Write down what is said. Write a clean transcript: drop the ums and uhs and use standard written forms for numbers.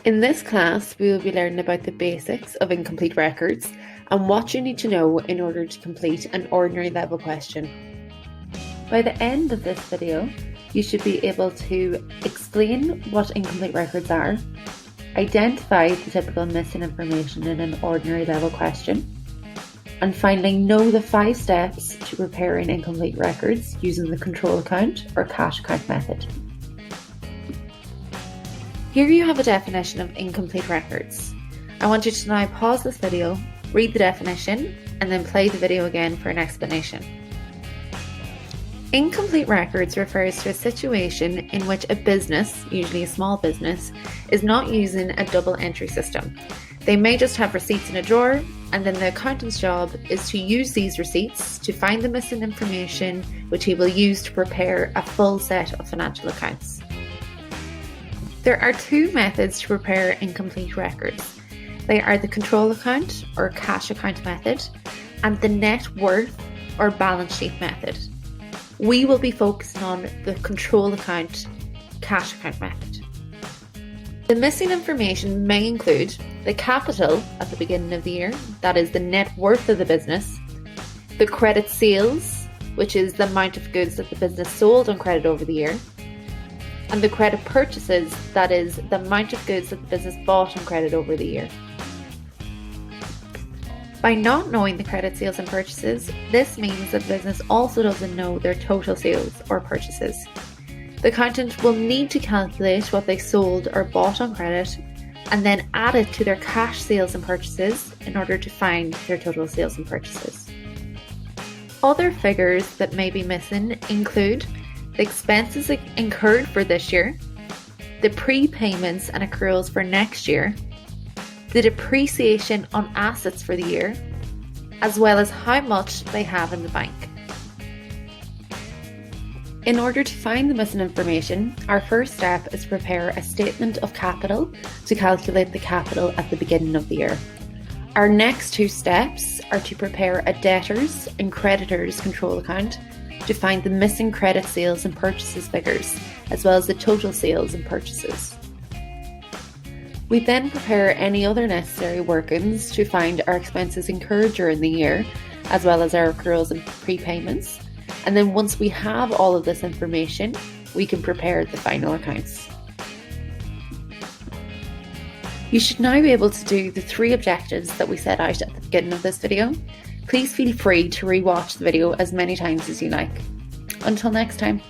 In this class, we will be learning about the basics of incomplete records and what you need to know in order to complete an ordinary level question. By the end of this video, you should be able to explain what incomplete records are, identify the typical missing information in an ordinary level question, and finally know the 5 steps to preparing incomplete records using the control account or cash account method. Here you have a definition of incomplete records. I want you to now pause this video, read the definition, and then play the video again for an explanation. Incomplete records refers to a situation in which a business, usually a small business, is not using a double entry system. They may just have receipts in a drawer, and then the accountant's job is to use these receipts to find the missing information which he will use to prepare a full set of financial accounts. There are 2 methods to prepare incomplete records. They are the control account or cash account method and the net worth or balance sheet method. We will be focusing on the control account cash account method. The missing information may include the capital at the beginning of the year, that is the net worth of the business, the credit sales, which is the amount of goods that the business sold on credit over the year, and the credit purchases, that is the amount of goods that the business bought on credit over the year. By not knowing the credit sales and purchases, this means that the business also doesn't know their total sales or purchases. The accountant will need to calculate what they sold or bought on credit and then add it to their cash sales and purchases in order to find their total sales and purchases. Other figures that may be missing include the expenses incurred for this year, the prepayments and accruals for next year, the depreciation on assets for the year, as well as how much they have in the bank. In order to find the missing information, our first step is to prepare a statement of capital to calculate the capital at the beginning of the year. Our next 2 steps are to prepare a debtors and creditors control account to find the missing credit sales and purchases figures, as well as the total sales and purchases. We then prepare any other necessary workings to find our expenses incurred during the year, as well as our accruals and prepayments. And then once we have all of this information, we can prepare the final accounts. You should now be able to do the 3 objectives that we set out at the beginning of this video. Please feel free to rewatch the video as many times as you like. Until next time.